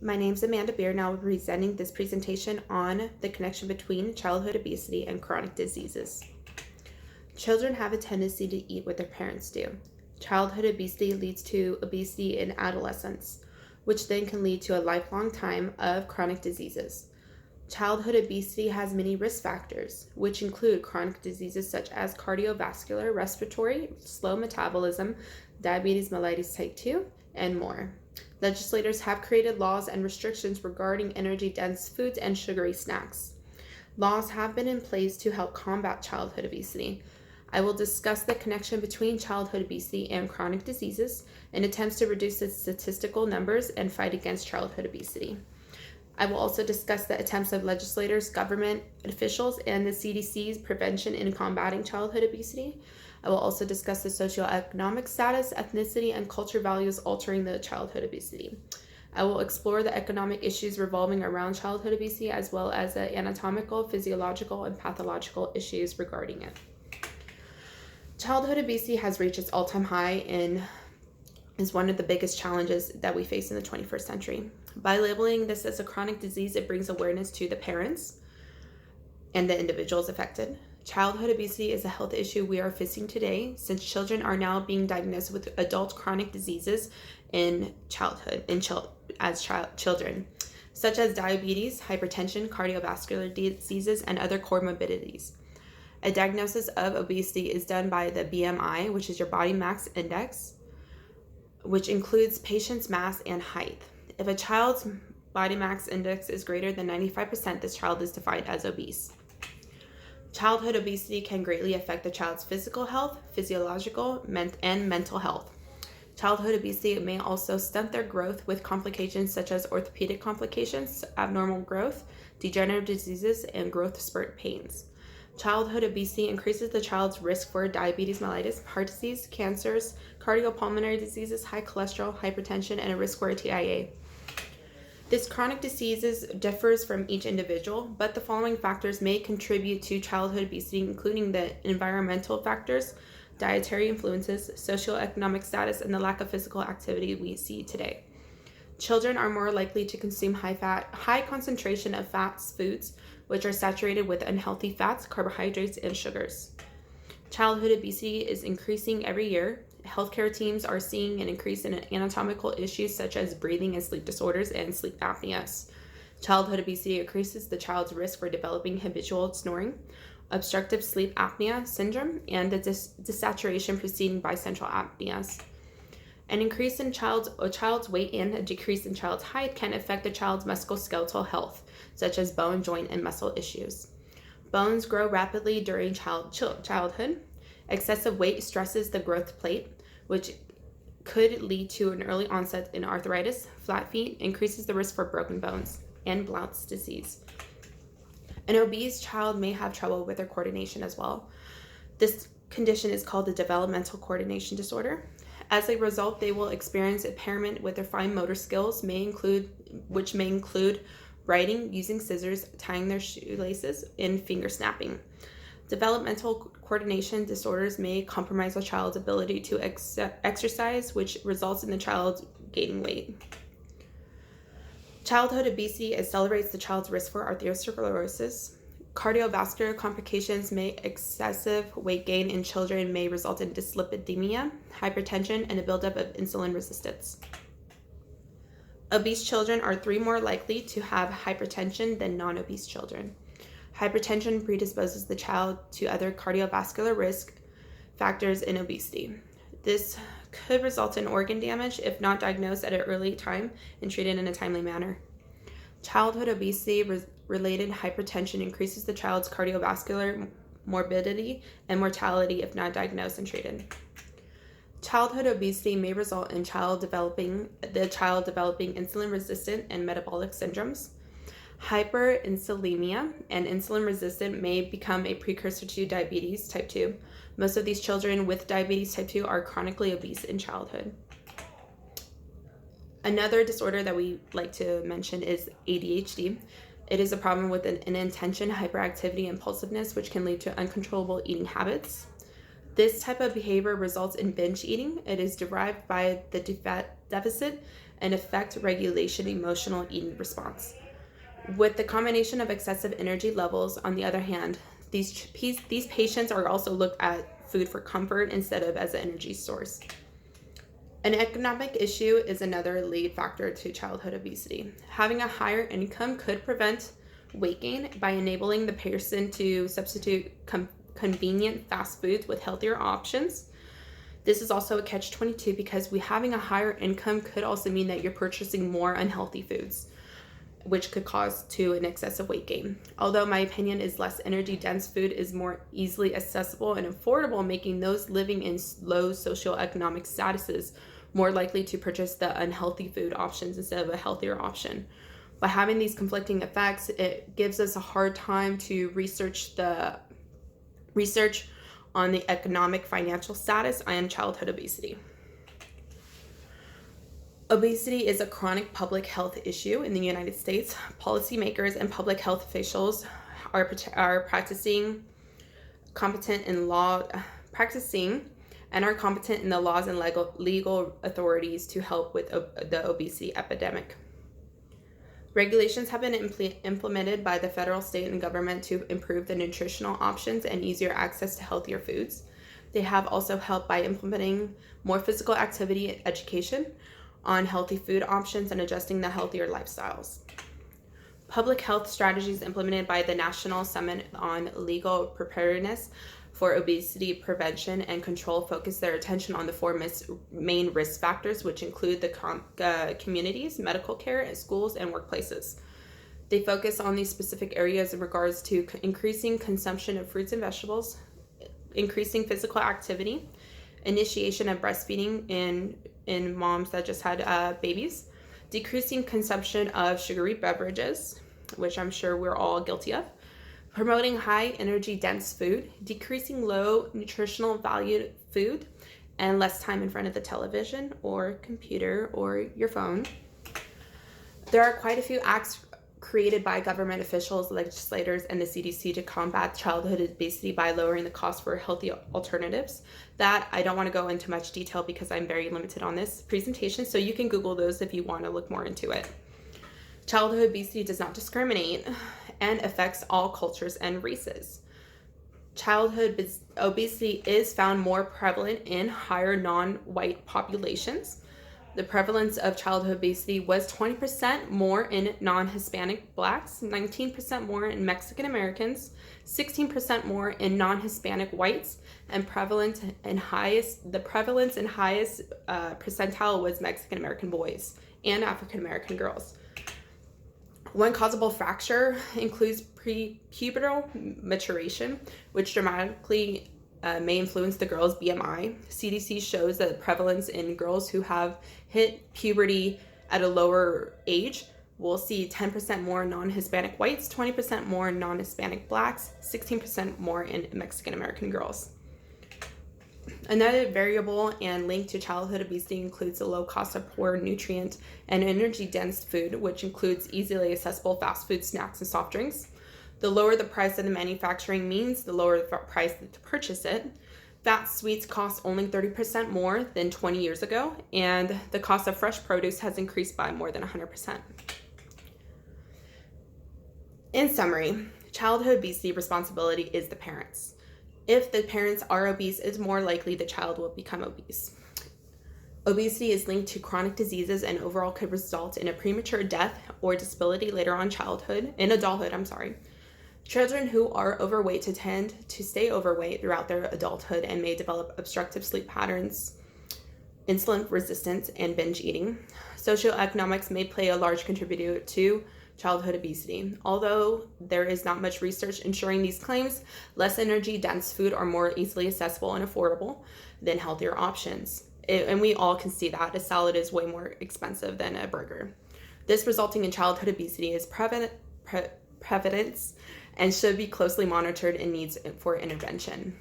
My name is Amanda Beer, and I'll be presenting this presentation on the connection between childhood obesity and chronic diseases. Children have a tendency to eat what their parents do. Childhood obesity leads to obesity in adolescence, which then can lead to a lifelong time of chronic diseases. Childhood obesity has many risk factors, which include chronic diseases such as cardiovascular, respiratory, slow metabolism, diabetes mellitus type 2, and more. Legislators have created laws and restrictions regarding energy-dense foods and sugary snacks. Laws have been in place to help combat childhood obesity. I will discuss the connection between childhood obesity and chronic diseases in attempts to reduce the statistical numbers and fight against childhood obesity. I will also discuss the attempts of legislators, government officials, and the CDC's prevention in combating childhood obesity. I will also discuss the socioeconomic status, ethnicity, and culture values altering the childhood obesity. I will explore the economic issues revolving around childhood obesity, as well as the anatomical, physiological, and pathological issues regarding it. Childhood obesity has reached its all-time high and is one of the biggest challenges that we face in the 21st century. By labeling this as a chronic disease, it brings awareness to the parents and the individuals affected. Childhood obesity is a health issue we are facing today, since children are now being diagnosed with adult chronic diseases in childhood, children, such as diabetes, hypertension, cardiovascular diseases, and other comorbidities. A diagnosis of obesity is done by the BMI, which is your body mass index, which includes patient's mass and height. If a child's body mass index is greater than 95%, this child is defined as obese. Childhood obesity can greatly affect the child's physical health, physiological, and mental health. Childhood obesity may also stunt their growth with complications such as orthopedic complications, abnormal growth, degenerative diseases, and growth spurt pains. Childhood obesity increases the child's risk for diabetes mellitus, heart disease, cancers, cardiopulmonary diseases, high cholesterol, hypertension, and a risk for a TIA. This chronic disease differs from each individual, but the following factors may contribute to childhood obesity, including the environmental factors, dietary influences, socioeconomic status, and the lack of physical activity we see today. Children are more likely to consume high concentration of fats foods, which are saturated with unhealthy fats, carbohydrates, and sugars. Childhood obesity is increasing every year. Healthcare teams are seeing an increase in anatomical issues such as breathing and sleep disorders and sleep apneas. Childhood obesity increases the child's risk for developing habitual snoring, obstructive sleep apnea syndrome, and the desaturation preceding central apneas. An increase in a child's weight and a decrease in child's height can affect the child's musculoskeletal health, such as bone, joint, and muscle issues. Bones grow rapidly during childhood. Excessive weight stresses the growth plate, which could lead to an early onset in arthritis. Flat feet increases the risk for broken bones and Blount's disease. An obese child may have trouble with their coordination as well. This condition is called the developmental coordination disorder. As a result, they will experience impairment with their fine motor skills, which may include writing, using scissors, tying their shoelaces, and finger snapping. Developmental coordination disorders may compromise a child's ability to exercise, which results in the child gaining weight. Childhood obesity accelerates the child's risk for atherosclerosis. Cardiovascular complications excessive weight gain in children may result in dyslipidemia, hypertension, and a buildup of insulin resistance. Obese children are 3 more likely to have hypertension than non-obese children. Hypertension predisposes the child to other cardiovascular risk factors in obesity. This could result in organ damage if not diagnosed at an early time and treated in a timely manner. Childhood obesity-related hypertension increases the child's cardiovascular morbidity and mortality if not diagnosed and treated. Childhood obesity may result in the child developing insulin-resistant and metabolic syndromes. Hyperinsulinemia and insulin resistance may become a precursor to diabetes type 2. Most of these children with diabetes type 2 are chronically obese in childhood. Another disorder that we like to mention is ADHD. It is a problem with an inattention, hyperactivity, and impulsiveness, which can lead to uncontrollable eating habits. This type of behavior results in binge eating. It is derived by the deficit and affect regulation emotional eating response. With the combination of excessive energy levels, on the other hand, these patients are also looked at food for comfort instead of as an energy source. An economic issue is another lead factor to childhood obesity. Having a higher income could prevent weight gain by enabling the person to substitute convenient fast foods with healthier options. This is also a catch-22 because having a higher income could also mean that you're purchasing more unhealthy foods, which could cause to an excessive weight gain. Although my opinion is less energy-dense food is more easily accessible and affordable, making those living in low socioeconomic statuses more likely to purchase the unhealthy food options instead of a healthier option. By having these conflicting effects, it gives us a hard time to research on the economic financial status and childhood obesity. Obesity is a chronic public health issue in the United States. Policymakers and public health officials are practicing and are competent in the laws and legal authorities to help with the obesity epidemic. Regulations have been implemented by the federal, state, and government to improve the nutritional options and easier access to healthier foods. They have also helped by implementing more physical activity education on healthy food options and adjusting the healthier lifestyles. Public health strategies implemented by the National Summit on Legal Preparedness for Obesity Prevention and Control focus their attention on the four main risk factors, which include the communities, medical care, schools, and workplaces. They focus on these specific areas in regards to increasing consumption of fruits and vegetables, increasing physical activity, initiation of breastfeeding in moms that just had babies, decreasing consumption of sugary beverages, which I'm sure we're all guilty of, promoting high energy dense food, decreasing low nutritional value food, and less time in front of the television or computer or your phone. There are quite a few acts created by government officials, legislators, and the CDC to combat childhood obesity by lowering the cost for healthy alternatives. That I don't want to go into much detail because I'm very limited on this presentation, so you can Google those if you want to look more into it. Childhood obesity does not discriminate and affects all cultures and races. Childhood obesity is found more prevalent in higher non-white populations. The prevalence of childhood obesity was 20% more in non-Hispanic Blacks, 19% more in Mexican Americans, 16% more in non-Hispanic whites, and the prevalence and highest percentile was Mexican American boys and African American girls. One causable fracture includes prepubertal maturation, which dramatically may influence the girl's BMI. CDC shows that the prevalence in girls who have hit puberty at a lower age will see 10% more non-Hispanic whites, 20% more non-Hispanic Blacks, 16% more in Mexican American girls. Another variable and link to childhood obesity includes the low cost of poor nutrient and energy-dense food, which includes easily accessible fast food, snacks, and soft drinks. The lower the price of the manufacturing means the lower the price to purchase it. Fat sweets cost only 30% more than 20 years ago, and the cost of fresh produce has increased by more than 100%. In summary, childhood obesity responsibility is the parents'. If the parents are obese, it's more likely the child will become obese. Obesity is linked to chronic diseases and overall could result in a premature death or disability later on in adulthood. Children who are overweight tend to stay overweight throughout their adulthood and may develop obstructive sleep patterns, insulin resistance, and binge eating. Socioeconomics may play a large contributor to childhood obesity. Although there is not much research ensuring these claims, less energy-dense food are more easily accessible and affordable than healthier options. And we all can see that a salad is way more expensive than a burger. This resulting in childhood obesity is prevalence and should be closely monitored and needs for intervention.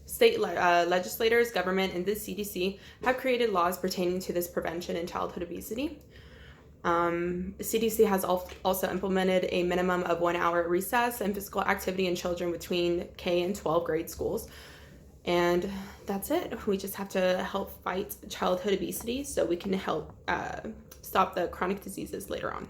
State legislators, government, and the CDC have created laws pertaining to this prevention in childhood obesity. CDC has also implemented a minimum of 1 hour recess and physical activity in children between K and 12 grade schools. And that's it. We just have to help fight childhood obesity so we can help stop the chronic diseases later on.